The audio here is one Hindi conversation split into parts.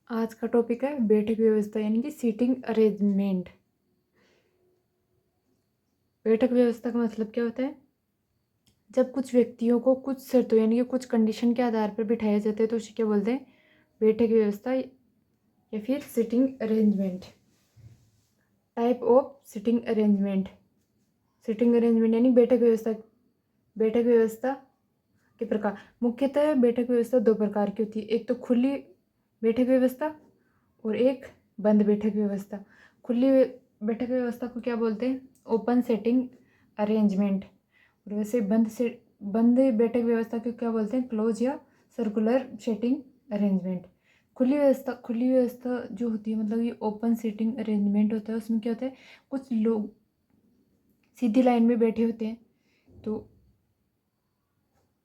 आज का टॉपिक है बैठक व्यवस्था यानी कि सीटिंग अरेंजमेंट। बैठक व्यवस्था का मतलब क्या होता है? जब कुछ व्यक्तियों को कुछ शर्तों यानी कि कुछ कंडीशन के आधार पर बिठाया जाता है तो उसे क्या बोलते हैं? बैठक व्यवस्था या फिर seating arrangement. Type of seating arrangement. Seating arrangement यानी बैठक व्यवस्था। बैठक व्यवस्था के प्रकार मुख्यतः बैठक व्यवस्था दो प्रकार की होती है, एक तो खुली बैठक व्यवस्था और एक बंद बैठक व्यवस्था। खुली बैठक व्यवस्था को क्या बोलते हैं? Open setting arrangement. और वैसे बंद बैठक व्यवस्था को क्या बोलते हैं? क्लोज या सर्कुलर सेटिंग अरेंजमेंट। खुली व्यवस्था जो होती है मतलब ये ओपन सेटिंग अरेंजमेंट होता है। उसमें क्या होता है? कुछ लोग सीधी लाइन में बैठे होते हैं, तो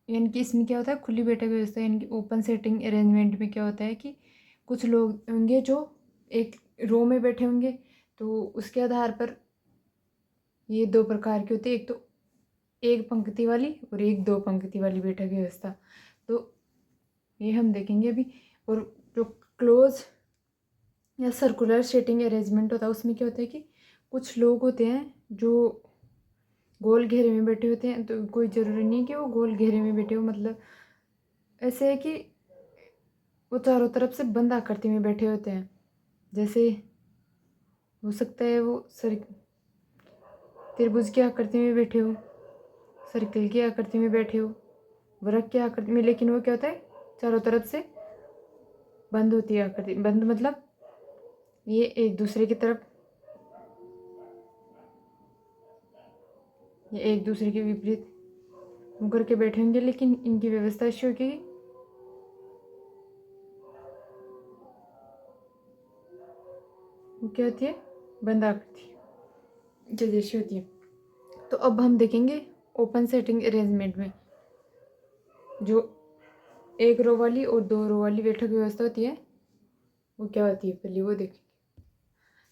यानी कि इसमें क्या होता है? खुली बैठक व्यवस्था यानी कि ओपन सेटिंग अरेंजमेंट में क्या होता है कि कुछ लोग होंगे जो एक रो में बैठे होंगे, तो उसके आधार पर ये दो प्रकार की होती है, एक तो एक पंक्ति वाली और एक दो पंक्ति वाली बैठक व्यवस्था। तो ये हम देखेंगे अभी। और जो क्लोज या सर्कुलर सेटिंग अरेंजमेंट होता है उसमें क्या होता है कि कुछ लोग होते हैं जो गोल घेरे में बैठे होते हैं, तो कोई ज़रूरी नहीं कि वो गोल घेरे में बैठे हो, मतलब ऐसे है कि वो चारों तरफ से बंद आकृति में बैठे होते हैं। जैसे हो सकता है वो त्रिभुज की आकृति में बैठे हो, सर्कल की आकृति में बैठे हो, वृत्त की आकृति में, लेकिन वो क्या होता है? चारों तरफ से बंद होती है आकृति। बंद मतलब ये एक दूसरे की तरफ, ये एक दूसरे के विपरीत मुकर के बैठे होंगे, लेकिन इनकी व्यवस्था ऐसी होगी वो क्या होती है? बंद आकृति जो जैसी होती है। तो अब हम देखेंगे ओपन सेटिंग अरेंजमेंट में जो एक रो वाली और दो रो वाली बैठक व्यवस्था होती है वो क्या होती है, पहले वो देखेंगे।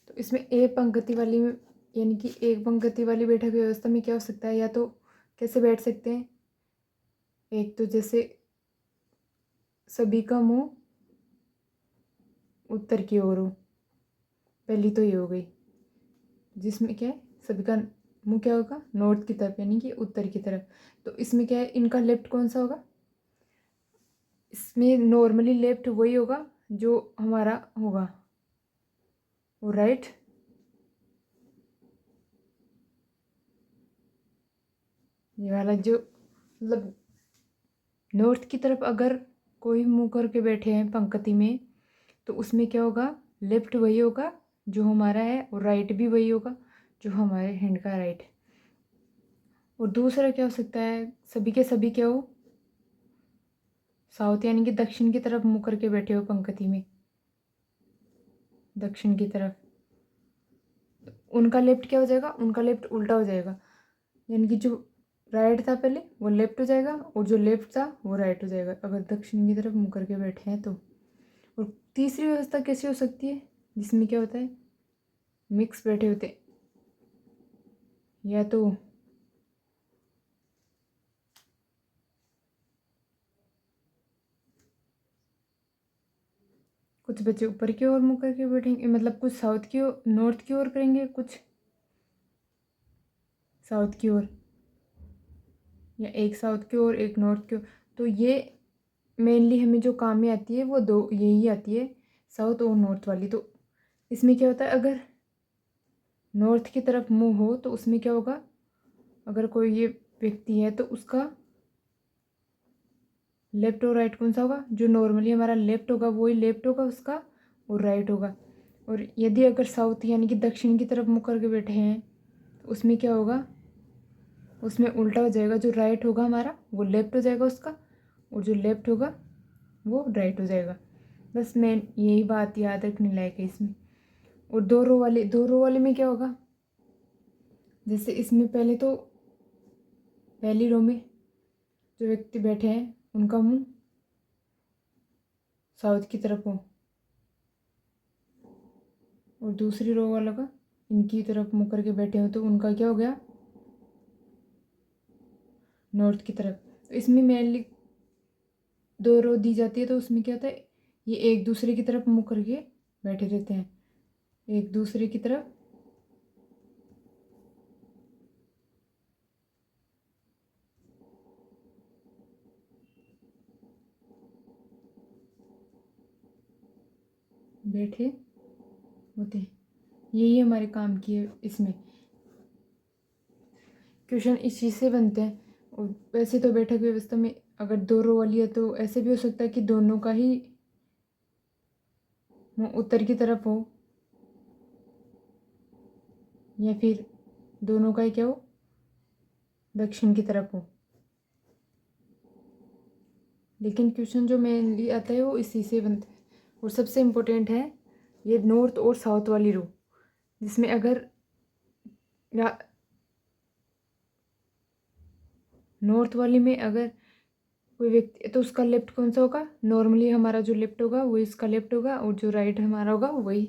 तो इसमें एक पंक्ति वाली में यानी कि एक पंक्ति वाली बैठक व्यवस्था में क्या हो सकता है? या तो कैसे बैठ सकते हैं? एक तो जैसे सभी का मुंह उत्तर की ओर हो, पहली तो ये हो गई, जिसमें क्या है? सभी का मुंह क्या होगा? नॉर्थ की तरफ यानी कि उत्तर की तरफ। तो इसमें क्या है? इनका लेफ्ट कौन सा होगा? इसमें नॉर्मली लेफ्ट वही होगा जो हमारा होगा, वो राइट। ये वाला जो मतलब नॉर्थ की तरफ अगर कोई मुंह करके बैठे हैं पंक्ति में, तो उसमें क्या होगा? लेफ्ट वही होगा जो हमारा है और राइट भी वही होगा जो हमारे हैंड का राइट है। और दूसरा क्या हो सकता है? सभी के सभी क्या हो? साउथ यानी कि दक्षिण की तरफ मुंह करके बैठे हो पंक्ति में, दक्षिण की तरफ। उनका लेफ्ट क्या हो जाएगा? उनका लेफ्ट उल्टा हो जाएगा, यानी कि जो राइट था पहले वो लेफ्ट हो जाएगा और जो लेफ्ट था वो राइट हो जाएगा अगर दक्षिण की तरफ मुंह करके बैठे हैं तो। और तीसरी व्यवस्था कैसी हो सकती है जिसमें क्या होता है? मिक्स बैठे होते हैं, या तो कुछ बच्चे ऊपर की ओर मुंह करके बैठेंगे, मतलब कुछ साउथ की ओर नॉर्थ की ओर करेंगे, कुछ साउथ की ओर, या एक साउथ की ओर एक नॉर्थ की ओर। तो ये मेनली हमें जो काम में आती है वो दो यही आती है, साउथ और नॉर्थ वाली। तो इसमें क्या होता है? अगर नॉर्थ की तरफ मुंह हो तो उसमें क्या होगा? अगर कोई ये व्यक्ति है तो उसका लेफ्ट और राइट कौन सा होगा? जो नॉर्मली हमारा लेफ्ट होगा वही लेफ्ट होगा उसका, और राइट होगा। और यदि अगर साउथ यानी कि दक्षिण की तरफ मुँह करके बैठे हैं तो उसमें क्या होगा? उसमें उल्टा हो जाएगा, जो राइट होगा हमारा वो लेफ्ट हो जाएगा उसका, और जो लेफ्ट होगा वो राइट हो जाएगा। बस मेन यही बात याद रखने लायक है इसमें। और दो रो वाले में क्या होगा? जैसे इसमें पहले तो पहली रो में जो व्यक्ति बैठे हैं उनका मुंह साउथ की तरफ हो, और दूसरी रो वालों का इनकी तरफ मुँह करके बैठे हो तो उनका क्या हो गया? नॉर्थ की तरफ। तो इसमें मेनली दो रो दी जाती है, तो उसमें क्या होता है? ये एक दूसरे की तरफ मुँह करके बैठे रहते हैं, एक दूसरे की तरफ बैठे होते हैं। यही हमारे काम की है। इसमें क्वेश्चन इस चीज़ से बनते हैं। और वैसे तो बैठक व्यवस्था में अगर दो रो वाली है तो ऐसे भी हो सकता है कि दोनों का ही मुँह उत्तर की तरफ हो, या फिर दोनों का ही क्या हो, दक्षिण की तरफ हो। लेकिन क्वेश्चन जो मेनली आता है वो इसी से बनता है। और सबसे इम्पोर्टेंट है ये नॉर्थ और साउथ वाली रो, जिसमें अगर नॉर्थ वाली में अगर कोई व्यक्ति, तो उसका लेफ्ट कौन सा होगा, नॉर्मली हमारा जो लेफ्ट होगा वही इसका लेफ्ट होगा, और जो राइट हमारा होगा वही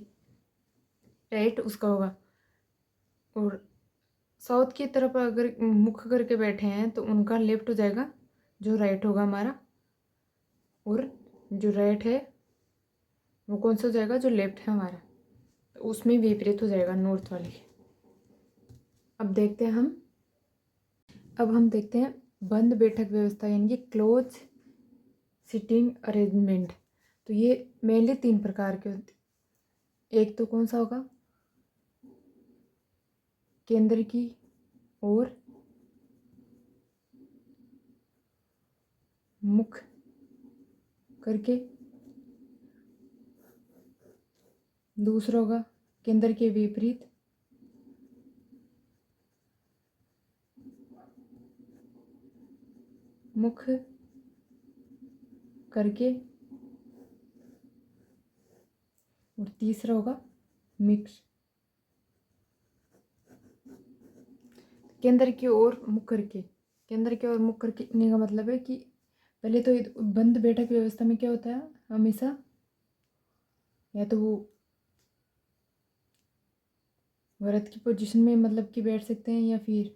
राइट उसका होगा। और साउथ की तरफ अगर मुख करके बैठे हैं तो उनका लेफ्ट हो जाएगा, जो राइट होगा हमारा, और जो राइट है वो कौन सा हो जाएगा, जो लेफ्ट है हमारा, तो उसमें विपरीत हो जाएगा नॉर्थ वाली। अब देखते हैं हम देखते हैं बंद बैठक व्यवस्था, यानी कि क्लोज सिटिंग अरेंजमेंट। तो ये मेनली 3 प्रकार के होते हैं। एक तो कौन सा होगा, केंद्र की ओर मुख करके, दूसरा होगा केंद्र के विपरीत, मुख करके, और तीसरा होगा मिक्स। केंद्र की ओर मुख करके, केंद्र की ओर मुख करके का मतलब है कि पहले तो बंद बैठक व्यवस्था में क्या होता है, हमेशा या तो वो वृत्त की पोजीशन में मतलब कि बैठ सकते हैं, या फिर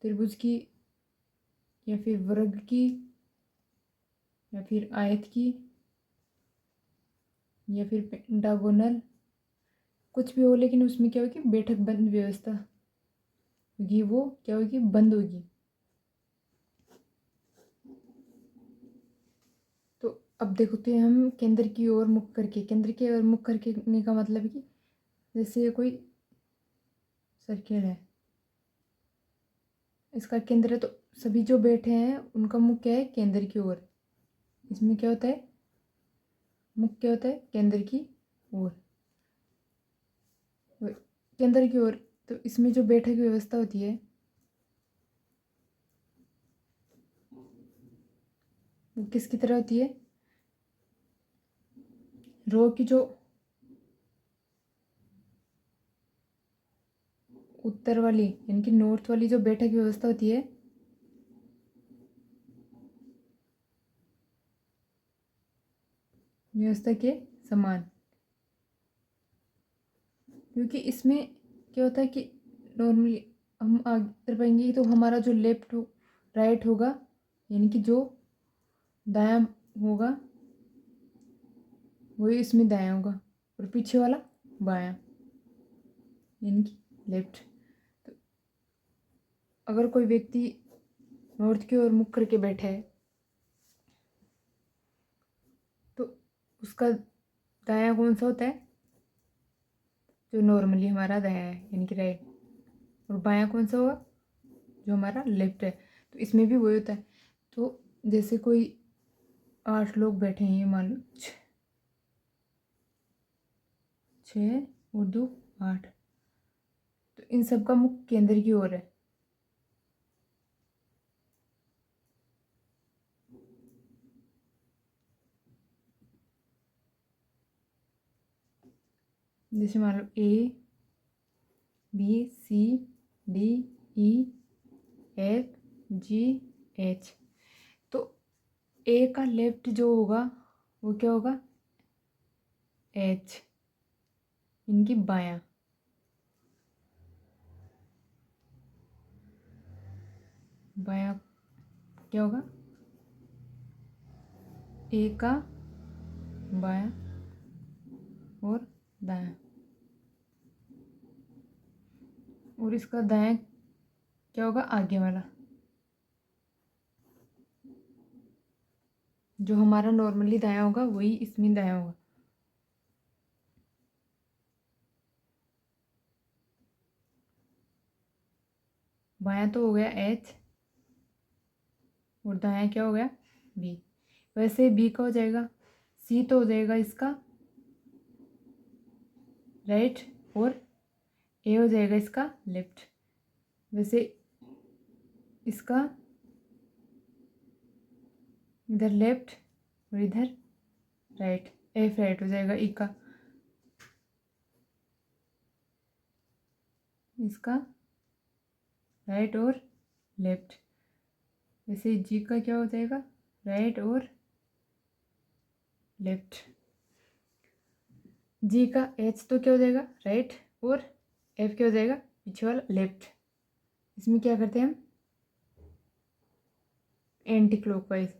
त्रिभुज की, या फिर वर्ग की, या फिर आयत की, या फिर पेंटागोनल, कुछ भी हो, लेकिन उसमें क्या होगी, बैठक बंद व्यवस्था होगी, वो क्या होगी, बंद होगी। तो अब देखते हैं हम केंद्र की ओर मुख करके। केंद्र की ओर मुख करके का मतलब है कि जैसे कोई सर्किल है, इसका केंद्र है, तो सभी जो बैठे हैं उनका मुख क्या है, केंद्र की ओर। इसमें क्या होता है, मुख क्या होता है, केंद्र की ओर, केंद्र की ओर। तो इसमें जो बैठक व्यवस्था होती है वो किसकी तरह होती है, रो की जो उत्तर वाली यानी कि नॉर्थ वाली जो बैठक व्यवस्था होती है, व्यवस्था के समान। क्योंकि इसमें क्या होता है कि नॉर्मली हम आगे कर पाएंगे तो हमारा जो लेफ्ट हो राइट होगा, यानी कि जो दायां होगा वही इसमें दायां होगा, और पीछे वाला बायां, यानी कि लेफ्ट। तो अगर कोई व्यक्ति नॉर्थ की ओर मुख करके बैठा है तो उसका दायां कौन सा होता है, जो नॉर्मली हमारा दायां है यानी कि राइट, और बायां कौन सा होगा, जो हमारा लेफ्ट है। तो इसमें भी वही होता है। तो जैसे कोई 8 लोग बैठे हैं, मान लो 6 और 2 8, तो इन सब का मुख केंद्र की ओर है। जैसे मान लो A B C D E F G H, तो A का लेफ्ट जो होगा वो क्या होगा, H, इनकी बायां। बायां क्या होगा, A का बायां और दायां। और इसका दायां क्या होगा, आगे वाला, जो हमारा नॉर्मली दायां होगा वही इसमें दायां होगा। बायां तो हो गया एच और दायां क्या हो गया, बी। वैसे बी का हो जाएगा, सी तो हो जाएगा इसका राइट और ए हो जाएगा इसका लेफ्ट। वैसे इसका इधर लेफ्ट और इधर राइट, एफ राइट हो जाएगा ई का, इसका राइट और लेफ्ट। वैसे जी का क्या हो जाएगा, राइट और लेफ्ट। जी का एच तो क्या हो जाएगा, राइट और एफ क्या हो जाएगा, पीछे वाला लेफ्ट। इसमें क्या करते हैं हम, एंटी क्लॉकवाइज।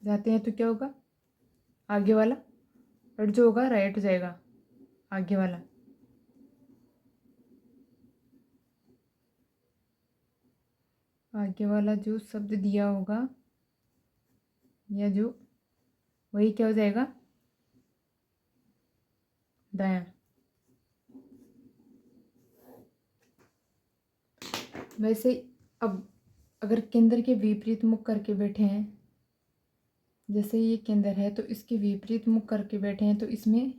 जाते हैं तो क्या होगा, आगे वाला, और जो होगा राइट हो जाएगा आगे वाला। आगे वाला जो शब्द दिया होगा या जो, वही क्या हो जाएगा, दायां। वैसे अब अगर केंद्र के विपरीत मुख करके बैठे हैं, जैसे ये केंद्र है तो इसके विपरीत मुख करके बैठे हैं, तो इसमें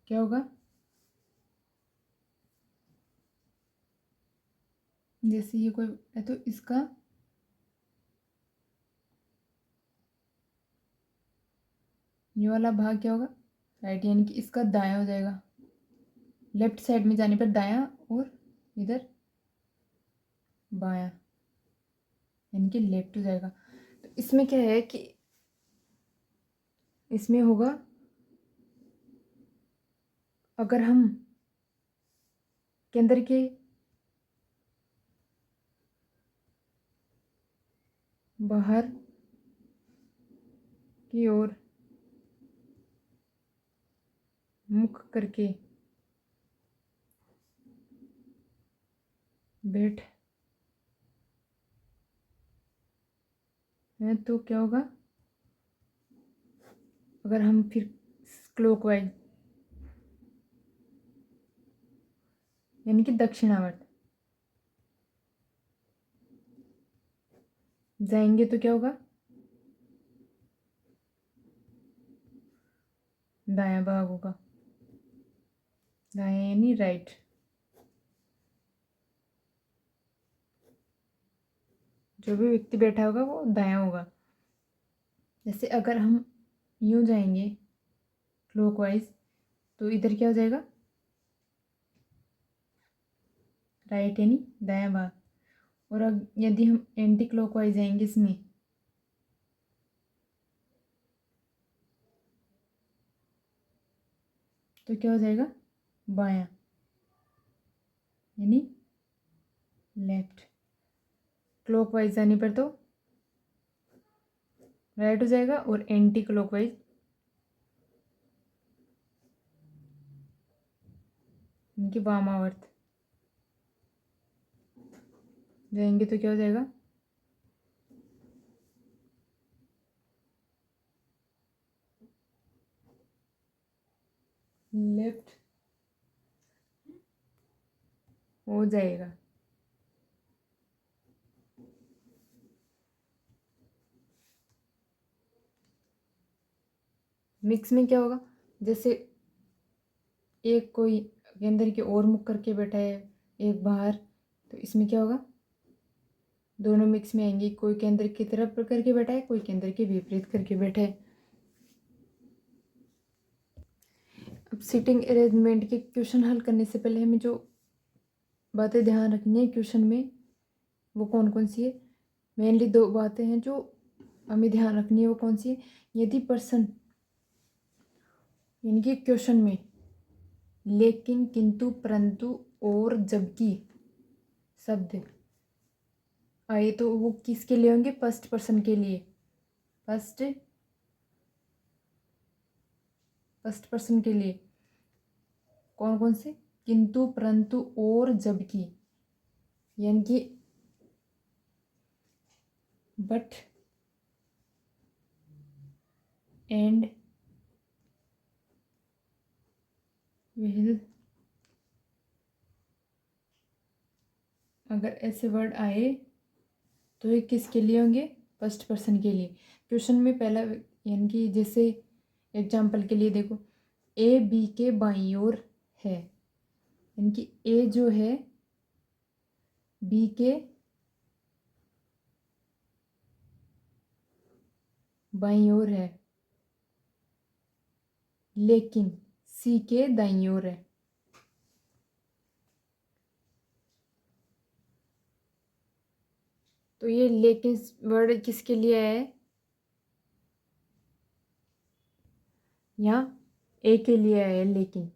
क्या होगा, जैसे ये कोई है तो इसका ये वाला भाग क्या होगा, राइट, यानी कि इसका दायां हो जाएगा। लेफ्ट साइड में जाने पर दायां और इधर बायां, यानी कि लेफ्ट हो जाएगा। तो इसमें क्या है कि इसमें होगा, अगर हम केंद्र के बाहर की ओर मुख करके बैठ है तो क्या होगा, अगर हम फिर क्लॉकवाइज यानी कि दक्षिणावर्त जाएंगे तो क्या होगा, दायां भाग होगा, दायां यानी राइट। जो भी व्यक्ति बैठा होगा वो दायां होगा। जैसे अगर हम यूं जाएंगे क्लॉकवाइज तो इधर क्या हो जाएगा, राइट यानी दायां भाग। और अब यदि हम एंटी क्लॉकवाइज जाएंगे इसमें, तो क्या हो जाएगा, बायां यानी लेफ्ट। क्लॉकवाइज जाने पर तो राइट हो जाएगा और एंटी क्लॉकवाइज इनकी वामावर्त जाएंगे तो क्या हो जाएगा, लेफ्ट हो जाएगा। मिक्स में क्या होगा, जैसे एक कोई केंद्र की ओर मुख करके बैठा है, एक बाहर, तो इसमें क्या होगा, दोनों मिक्स में आएंगे। कोई केंद्र की तरफ करके बैठा है, कोई केंद्र के विपरीत करके बैठा है। अब सीटिंग अरेंजमेंट के क्वेश्चन हल करने से पहले हमें जो बातें ध्यान रखनी है क्वेश्चन में, वो कौन कौन सी है। मेनली दो बातें हैं जो हमें ध्यान रखनी है, वो कौन सी है। यदि पर्सन यानी कि क्वेश्चन में लेकिन, किंतु, परंतु और जबकि शब्द आए तो वो किसके लिए होंगे? फर्स्ट पर्सन के लिए। फर्स्ट पर्सन के लिए कौन कौन से? किंतु, परंतु, और, जबकि, यानी कि बट, एंड, विल, अगर ऐसे वर्ड आए तो ये किसके लिए होंगे? फर्स्ट पर्सन के लिए। क्वेश्चन में पहला यानी कि जैसे एग्जाम्पल के लिए देखो, ए बी के बाईं ओर है, यानी कि ए जो है बी के बाईं ओर है, लेकिन सी के दाईं ओर है। तो ये लेकिन वर्ड किसके लिए है? यहाँ ए के लिए है लेकिन,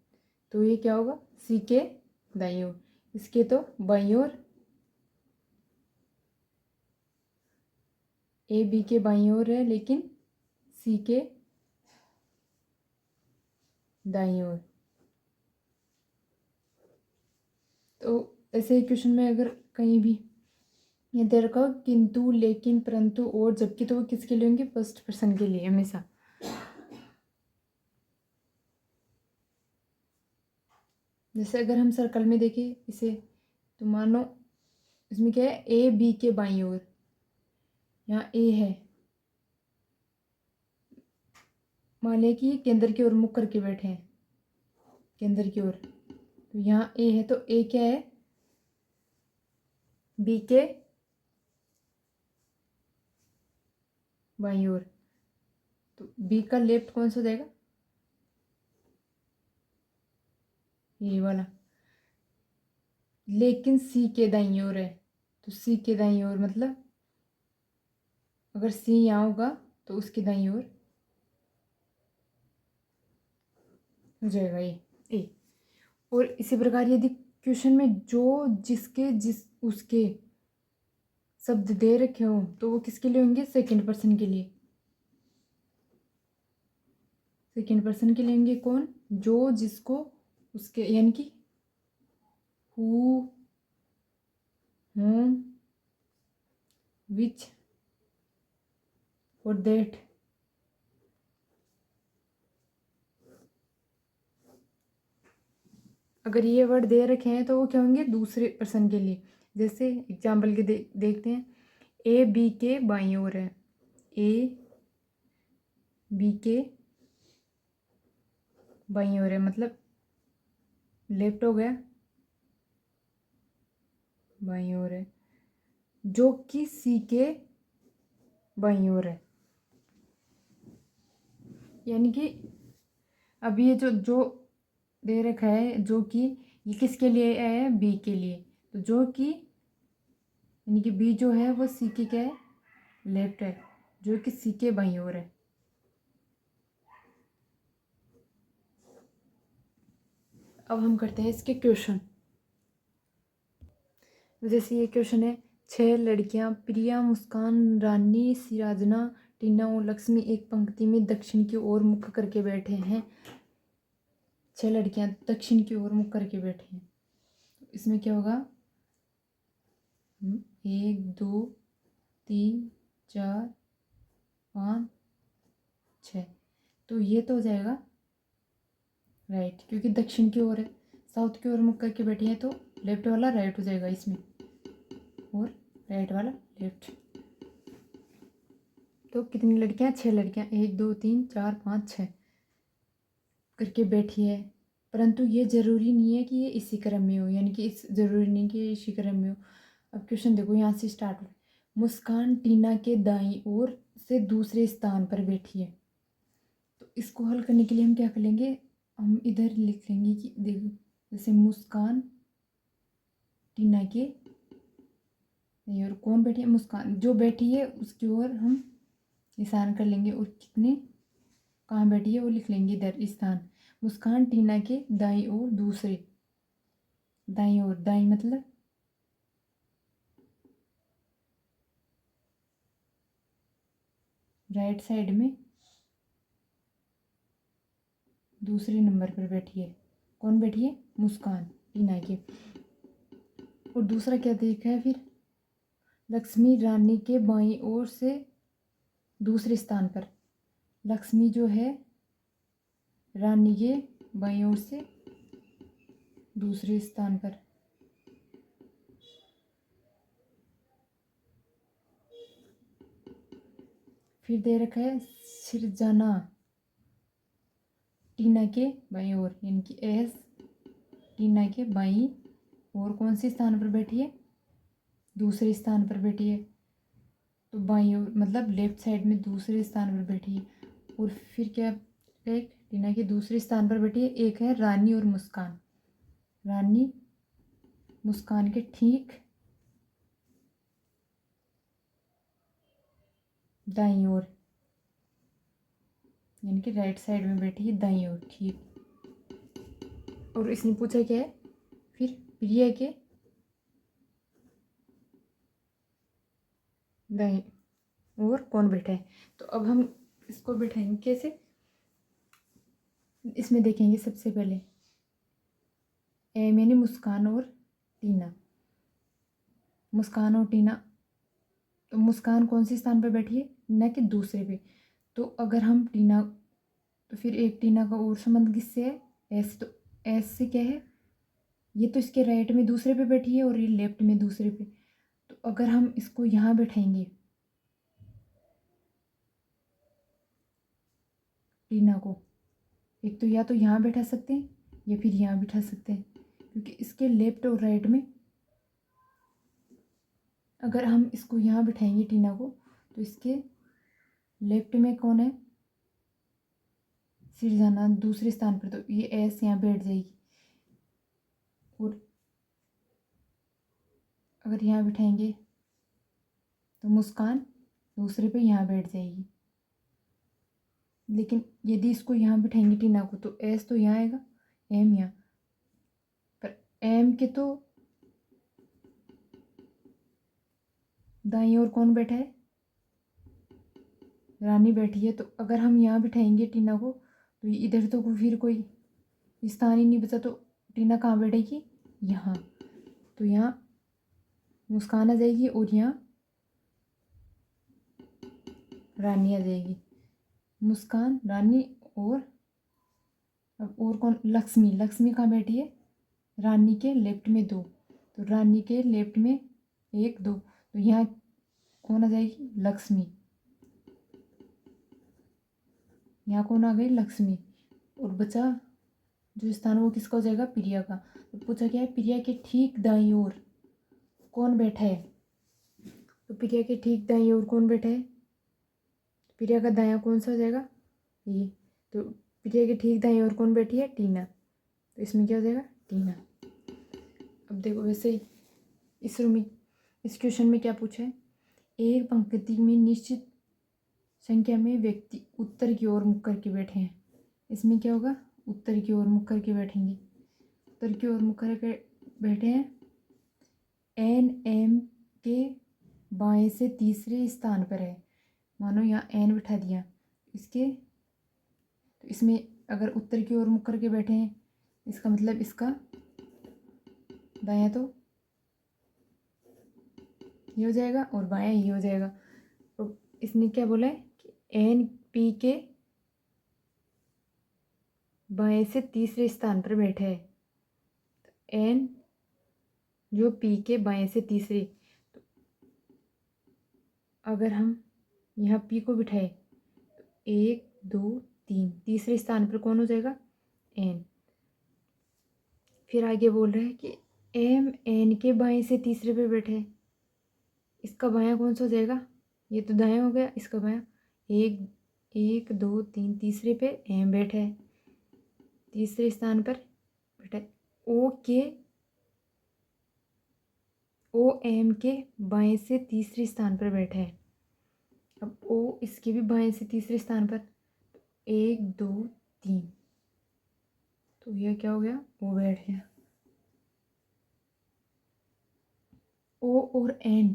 तो ये क्या होगा? सी के दाईं ओर। इसके तो बाईं ओर, ए बी के बाईं ओर है लेकिन सी के दाईं ओर। तो ऐसे क्वेश्चन में अगर कहीं भी ये दे रखा हो किंतु, लेकिन, परंतु, और, जबकि, तो वो किसके लिए होंगे? फर्स्ट पर्सन के लिए हमेशा। जैसे अगर हम सर्कल में देखें इसे, तो मानो इसमें क्या है? ए बी के बाईं ओर, यहाँ ए है, मान लिया कि ये केंद्र की ओर मुख करके बैठे हैं, केंद्र की ओर। तो यहाँ ए है, तो ए क्या है? बी के बाईं ओर। तो बी का लेफ्ट कौन सा हो जाएगा? ये वाला। लेकिन सी के दाईं ओर है, तो सी के दाईं ओर मतलब अगर सी यहाँ होगा तो उसकी दाईं ओर हो जाएगा ये ए। और इसी प्रकार यदि क्वेश्चन में जो, जिसके, जिस, उसके शब्द दे रखे हो तो वो किसके लिए होंगे? सेकंड पर्सन के लिए। सेकंड पर्सन के लिए होंगे कौन? जो, जिसको, उसके, यानी कि हु, whom, which और that। अगर ये वर्ड दे रखे हैं तो वो क्या होंगे? दूसरे पर्सन के लिए। जैसे एग्जाम्पल के देखते हैं, ए बी के बाईं ओर है, ए बी के बाईं ओर है मतलब लेफ्ट हो गया, बाईं ओर है, जो कि सी के बाईं ओर है। यानी कि अब ये जो दे रखा है, जो कि ये किसके लिए है? बी के लिए। तो जो कि यानी कि बी जो है वो सी के क्या है? लेफ्ट है, जो कि सी के बाईं ओर है। अब हम करते हैं इसके क्वेश्चन। जैसे ये क्वेश्चन है, 6 लड़कियां प्रिया, मुस्कान, रानी, सिराजना, टीना और लक्ष्मी एक पंक्ति में दक्षिण की ओर मुख करके बैठे हैं। 6 लड़कियां दक्षिण की ओर मुख करके बैठे हैं। तो इसमें क्या होगा? 1 2 3 4 5 6। तो ये तो हो जाएगा राइट, क्योंकि दक्षिण की ओर है। साउथ की ओर मुख करके बैठी है तो लेफ्ट वाला राइट हो जाएगा इसमें, और राइट वाला लेफ्ट। तो कितनी लड़कियां? 6 लड़कियां 1 2 3 4 5 6 करके बैठी है, परंतु ये जरूरी नहीं है कि ये इसी क्रम में हो, यानी कि इस जरूरी नहीं कि ये इसी क्रम में हो। अब क्वेश्चन देखो, यहाँ से स्टार्ट हो। मुस्कान टीना के दाईं ओर से दूसरे स्थान पर बैठी है। तो इसको हल करने के लिए हम क्या कर लेंगे? हम इधर लिख लेंगे कि देखो, जैसे मुस्कान टीना के और कौन बैठी है? मुस्कान जो बैठी है उसकी ओर हम निशान कर लेंगे, और कितने कहाँ बैठी है वो लिख लेंगे इधर स्थान। मुस्कान टीना के दाईं ओर दूसरे, दाईं ओर, दाईं मतलब राइट साइड में दूसरे नंबर पर बैठी है। कौन बैठी है? मुस्कान, टीना के। और दूसरा क्या देखा है फिर? लक्ष्मी रानी के बाईं ओर से दूसरे स्थान पर। लक्ष्मी जो है रानी के बाईं ओर से दूसरे स्थान पर। फिर दे रखा है सिरजाना टीना के बाईं ओर, यानी कि एस टीना के बाईं ओर कौन से स्थान पर बैठी है? दूसरे स्थान पर बैठी है। तो बाईं ओर मतलब लेफ्ट साइड में दूसरे स्थान पर बैठी है। और फिर क्या, एक टीना के दूसरे स्थान पर बैठी है। एक है रानी और मुस्कान। रानी मुस्कान के ठीक दाईं ओर, यानी कि राइट साइड में बैठी है, दाईं ओर, ठीक। और इसने पूछा क्या है फिर? प्रिया के दाईं ओर कौन बैठा है? तो अब हम इसको बैठाएंगे कैसे? इसमें देखेंगे सबसे पहले यानी मुस्कान और टीना। मुस्कान और टीना, तो मुस्कान कौन से स्थान पर बैठी है? न कि दूसरे पे। तो अगर हम टीना, तो फिर एक टीना का और संबंध किससे है? एस। तो एस से क्या है? ये तो इसके राइट में दूसरे पे बैठी है और ये लेफ्ट में दूसरे पे। तो अगर हम इसको यहाँ बैठाएंगे टीना को, एक तो या तो यहाँ बैठा सकते हैं या फिर यहाँ बैठा सकते हैं, क्योंकि इसके लेफ्ट और राइट में अगर हम इसको यहाँ बिठाएंगे टीना को, तो इसके लेफ्ट में कौन है? सिरजाना दूसरे स्थान पर। तो ये एस यहाँ बैठ जाएगी। और अगर यहाँ बिठाएंगे तो मुस्कान दूसरे पे यहाँ बैठ जाएगी। लेकिन यदि इसको यहाँ बिठाएंगे टीना को, तो एस तो यहाँ आएगा, एम यहाँ। पर एम के तो दाईं ओर कौन बैठा है? रानी बैठी है। तो अगर हम यहाँ बिठाएंगे टीना को, तो इधर तो फिर कोई स्थान ही नहीं बचा। तो टीना कहाँ बैठेगी? यहाँ। तो यहाँ मुस्कान आ जाएगी और यहाँ रानी आ जाएगी। मुस्कान, रानी और अब और कौन? लक्ष्मी। लक्ष्मी कहाँ बैठी है? रानी के लेफ्ट में दो। तो रानी के लेफ्ट में एक दो, तो यहाँ कौन आ जाएगी? लक्ष्मी। यहाँ कौन आ गई? लक्ष्मी। और बचा जो स्थान वो किसका हो जाएगा? प्रिया का। तो पूछा क्या है? प्रिया के ठीक दाईं ओर कौन बैठा है? तो प्रिया के ठीक दाईं ओर कौन बैठा है? प्रिया का दायां कौन सा हो जाएगा? ये। तो प्रिया के ठीक दाईं ओर कौन बैठी है? टीना। तो इसमें क्या हो जाएगा? टीना। अब देखो वैसे ही इस क्वेश्चन में क्या पूछा है? एक पंक्ति में निश्चित संख्या में व्यक्ति उत्तर की ओर मुख करके बैठे हैं। इसमें क्या होगा? उत्तर की ओर मुख करके बैठेंगे। उत्तर की ओर मुख करके बैठे हैं। एन एम के बाएं से तीसरे स्थान पर है। मानो यहाँ एन बिठा दिया इसके, तो इसमें अगर उत्तर की ओर मुख करके बैठे हैं, इसका मतलब इसका दायां तो ये हो जाएगा और बायां ये हो जाएगा। तो इसने क्या बोला है कि एन पी के बाएं से तीसरे स्थान पर बैठे है। तो एन जो पी के बाएं से तीसरे, तो अगर हम यहाँ पी को बिठाए तो 1 2 3 तीसरे स्थान पर कौन हो जाएगा? एन। फिर आगे बोल रहे हैं कि एम एन के बाएं से तीसरे पे बैठे है। इसका बायां कौन सा हो जाएगा? ये तो दायां हो गया, इसका बायां। 1 2 3 तीसरे पे एम बैठा है, तीसरे स्थान पर बैठा है। ओ एम के बाएं से तीसरे स्थान पर बैठा है। अब ओ इसके भी बाएं से तीसरे स्थान पर, 1 2 3, तो यह क्या हो गया? ओ बैठ गया। ओ और एन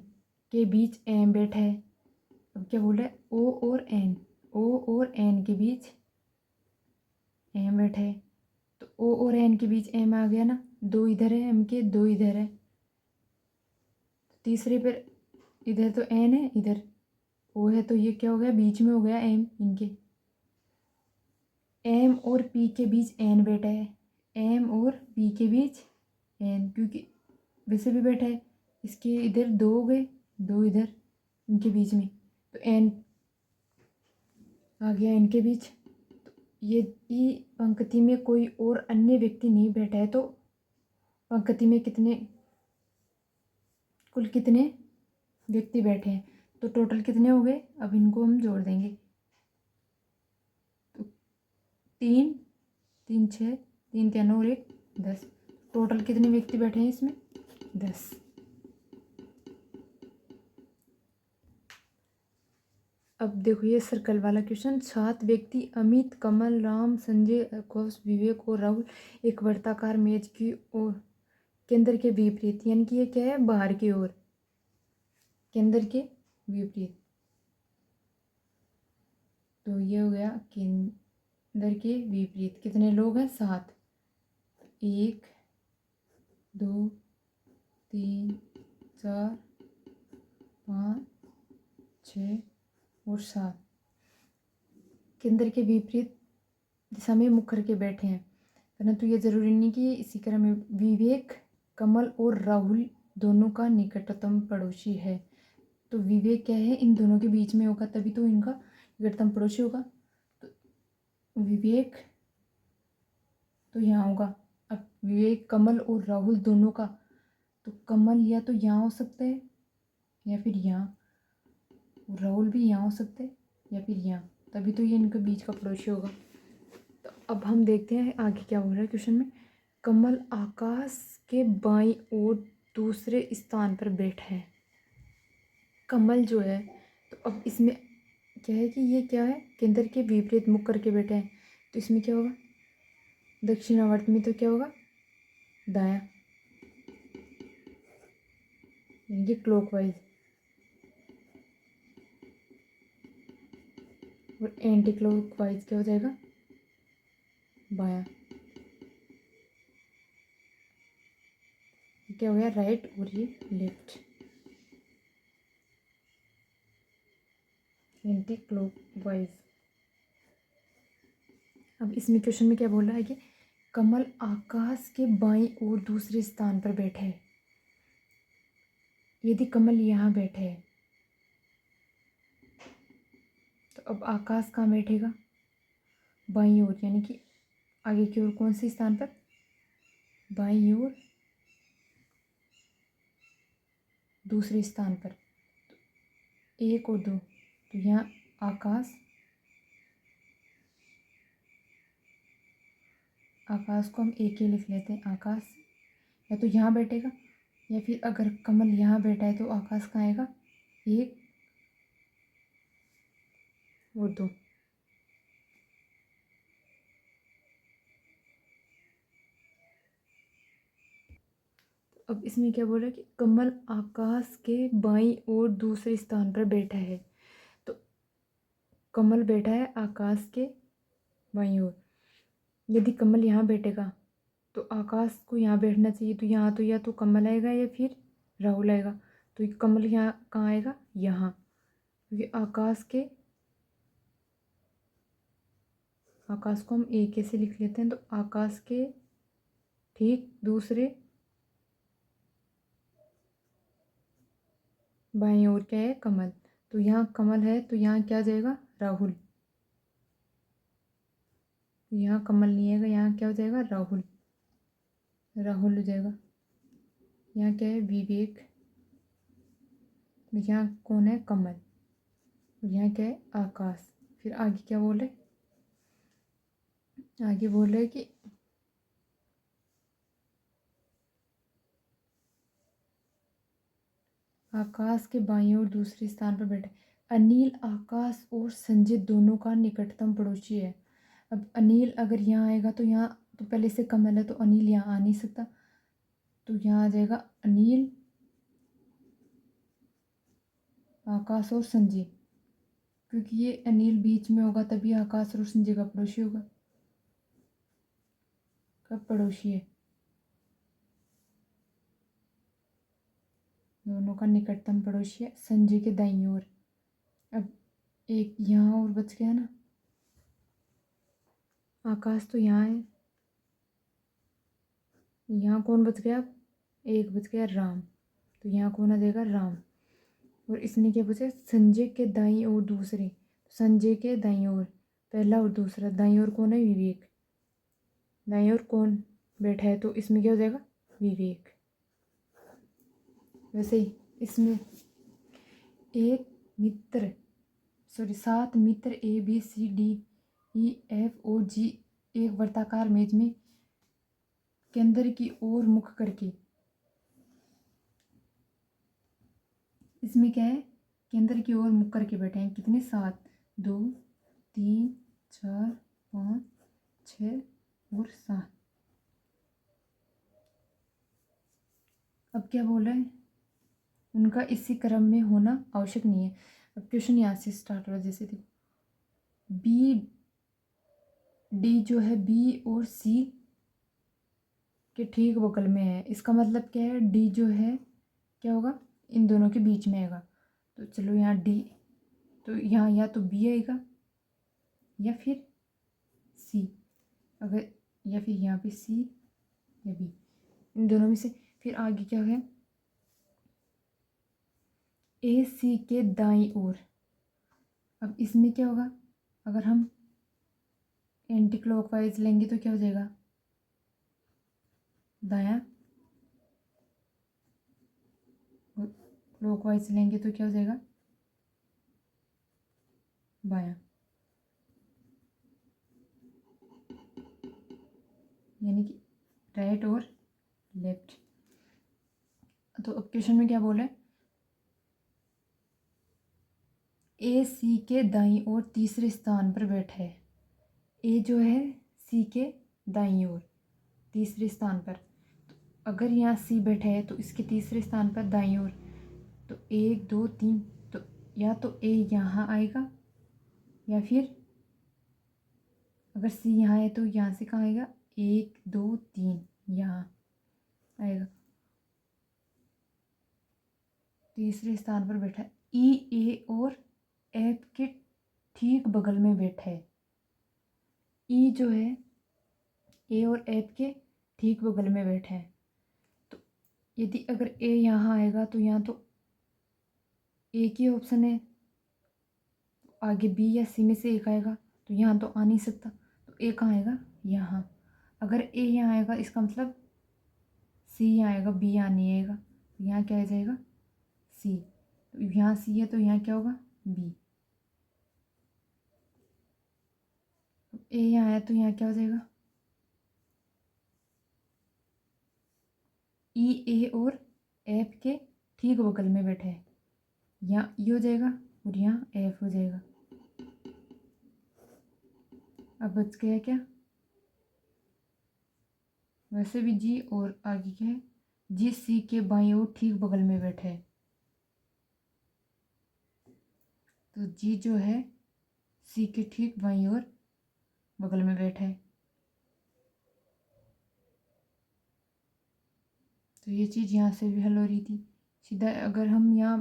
के बीच एम बैठा है, अब क्या बोल रहा है, ओ और एन, ओ और एन के बीच एम बैठा है, तो ओ और एन के बीच एम आ गया ना, दो इधर है एम के, दो इधर है, तीसरे पर इधर तो एन है, इधर ओ है, तो ये क्या हो गया, बीच में हो गया एम इनके, एम और पी के बीच एन बैठा है, एम और पी के बीच एन, क्योंकि वैसे भी बैठा है, इसके इधर दो हो गए, दो इधर इनके बीच में, तो एन आ गया इनके बीच। तो ये पंक्ति में कोई और अन्य व्यक्ति नहीं बैठा है, तो पंक्ति में कितने, कुल कितने व्यक्ति बैठे हैं, तो टोटल कितने हो गए, अब इनको हम जोड़ देंगे, तो तीन, तीन छः, तीन तीन और एक 10, टोटल कितने व्यक्ति बैठे हैं इसमें, 10। अब देखो ये सर्कल वाला क्वेश्चन, 7 व्यक्ति अमित, कमल, राम, संजय, घोष, विवेक और राहुल एक वर्ताकार मेज की ओर केंद्र के विपरीत, यानी कि ये क्या है, बाहर की ओर, केंद्र के विपरीत, तो ये हो गया केंद्र के विपरीत, कितने लोग हैं, 7, 1 2 3 4 5 6 और 7 केंद्र के विपरीत दिशा में मुख करके बैठे हैं, परंतु ये जरूरी नहीं कि इसी क्रम में, विवेक, कमल और राहुल दोनों का निकटतम पड़ोसी है, तो विवेक क्या है, इन दोनों के बीच में होगा, तभी तो इनका निकटतम पड़ोसी होगा, तो विवेक तो यहाँ होगा। अब विवेक, कमल और राहुल दोनों का, तो कमल या तो यहाँ हो सकता है या फिर यहाँ, राहुल भी यहाँ हो सकते हैं या फिर यहाँ, तभी तो ये इनके बीच का पड़ोसी होगा। तो अब हम देखते हैं आगे क्या हो रहा है क्वेश्चन में, कमल आकाश के बाईं ओर दूसरे स्थान पर बैठा है, कमल जो है, तो अब इसमें क्या है कि ये क्या है, केंद्र के विपरीत मुख करके बैठे हैं, तो इसमें क्या होगा, दक्षिणावर्त में तो क्या होगा, दायां, यानी कि क्लॉकवाइज, और एंटी क्लॉकवाइज क्या हो जाएगा, बायां, क्या हो गया, राइट और ये लेफ्ट, एंटी क्लॉकवाइज। अब इसमें क्वेश्चन में क्या बोल रहा है कि कमल आकाश के बाईं ओर दूसरे स्थान पर बैठा है, यदि कमल यहाँ बैठा है, तो अब आकाश कहाँ बैठेगा, बाईं ओर, यानी कि आगे की ओर, कौन से स्थान पर, बाईं ओर दूसरे स्थान पर, तो 1 और 2, तो यहाँ आकाश, आकाश को हम एक ही लिख लेते हैं, आकाश या तो यहाँ बैठेगा, या फिर अगर कमल यहाँ बैठा है तो आकाश कहाँ आएगा, 1 और 2, अब इसमें क्या बोल रहा है कि कमल आकाश के बाईं ओर दूसरे स्थान पर बैठा है, तो कमल बैठा है आकाश के बाईं ओर, यदि कमल यहाँ बैठेगा तो आकाश को यहाँ बैठना चाहिए, तो यहाँ तो या तो कमल आएगा या फिर राहुल आएगा, तो कमल यहाँ कहाँ आएगा, यहाँ, क्योंकि आकाश को हम एक ऐसे लिख लेते हैं, तो आकाश के ठीक दूसरे बाईं ओर क्या है, कमल, तो यहाँ कमल है, तो यहाँ क्या आ जाएगा, राहुल, यहाँ कमल नहीं आएगा, यहाँ क्या हो जाएगा, राहुल, राहुल हो जाएगा, यहाँ क्या है, विवेक, यहाँ कौन है, कमल, यहाँ क्या है, आकाश। फिर आगे क्या बोल रहे, आगे बोल रहे कि आकाश के बाईं ओर दूसरे स्थान पर बैठे, अनिल आकाश और संजय दोनों का निकटतम पड़ोसी है। अब अनिल अगर यहाँ आएगा तो यहाँ तो पहले से कमल है, तो अनिल यहाँ आ नहीं सकता, तो यहाँ आ जाएगा अनिल, आकाश और संजय, क्योंकि ये अनिल बीच में होगा तभी आकाश और संजय का पड़ोसी होगा। कब पड़ोसी है? दोनों का निकटतम पड़ोसी है संजय के दाईं ओर। अब एक यहाँ और बच गया ना, आकाश तो यहाँ है, यहाँ कौन बच गया? अब एक बच गया राम, तो यहाँ कौन आ जाएगा? राम। और इसने क्या पूछा? संजय के दाईं ओर दूसरे, संजय के दाईं ओर पहला और दूसरा, दाईं ओर कौन है? विवेक। दाईं ओर कौन बैठा है? तो इसमें क्या हो जाएगा? विवेक। वैसे ही इसमें एक मित्र, सॉरी 7 मित्र A B C D E F O G एक वर्ताकार मेज में केंद्र की ओर मुख करके, इसमें क्या है? केंद्र की ओर मुख करके बैठे हैं। कितने? 7, 2 3 4 5 6 और 7। अब क्या बोल रहे हैं? उनका इसी क्रम में होना आवश्यक नहीं है। अब क्वेश्चन यहाँ से स्टार्ट हो रहा है। जैसे देखो बी डी जो है बी और सी के ठीक बगल में है, इसका मतलब क्या है? डी जो है क्या होगा? इन दोनों के बीच में आएगा। तो चलो यहाँ डी, तो यहाँ या तो बी आएगा या फिर सी, अगर या फिर यहाँ पे सी या बी, इन दोनों में से। फिर आगे क्या है? ए सी के दाईं ओर। अब इसमें क्या होगा? अगर हम एंटी क्लॉकवाइज लेंगे तो क्या हो जाएगा? दायां। क्लॉकवाइज लेंगे तो क्या हो जाएगा? बायां। यानी कि राइट और लेफ्ट। तो अब क्वेश्चन में क्या बोला है? ए सी के दाईं ओर तीसरे स्थान पर बैठा है। ए जो है सी के दाईं ओर तीसरे स्थान पर, तो अगर यहाँ सी बैठा है तो इसके तीसरे स्थान पर दाईं ओर, तो 1 2 3, तो या तो ए यहाँ आएगा या फिर अगर सी यहाँ है तो यहाँ से कहाँ आएगा? 1 2 3 यहाँ आएगा। तीसरे स्थान पर बैठा है। ई ए और एफ के ठीक बगल में बैठा है। ई जो है ए और एफ के ठीक बगल में बैठा है। तो यदि अगर ए यहाँ आएगा तो यहाँ तो एक ही ऑप्शन है, आगे बी या सी में से एक आएगा, तो यहाँ तो आ नहीं सकता। तो ए कहाँ आएगा? यहाँ। अगर ए यहाँ आएगा इसका मतलब सी यहाँ आएगा, बी यहाँ नहीं आएगा, तो यहाँ क्या आ जाएगा? सी। तो यहाँ सी है तो यहाँ क्या होगा? बी। ए यहाँ आया तो यहाँ क्या हो जाएगा? ई ए और एफ के ठीक बगल में बैठे हैं, यहाँ ई हो जाएगा और यहाँ एफ हो जाएगा। अब बच गया क्या? वैसे भी जी और आगे क्या है? जी सी के बाईं ओर ठीक बगल में बैठे हैं, तो जी जो है सी के ठीक बाईं ओर बगल में बैठा है। तो ये चीज़ यहाँ से भी हल हो रही थी सीधा। अगर हम यहाँ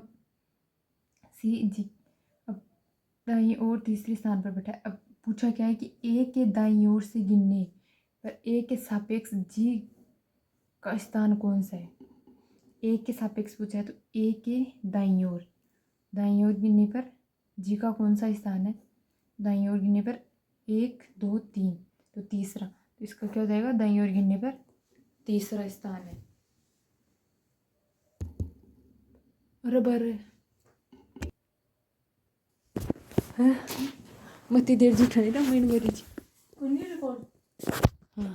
सी जी अब दाईं ओर तीसरे स्थान पर बैठा है। अब पूछा क्या है कि ए के दाईं ओर से गिनने पर ए के सापेक्ष जी का स्थान कौन सा है? ए के सापेक्ष पूछा है, तो ए के दाईं ओर गिनने पर जी का कौन सा स्थान है? दाईं ओर गिनने पर 1 2 3, तो तीसरा, तो इसका क्या हो जाएगा? दाईं ओर गिनने पर तीसरा स्थान है। बराबर है। मती देर जुठानी ना मैंने मेरी जी। हाँ।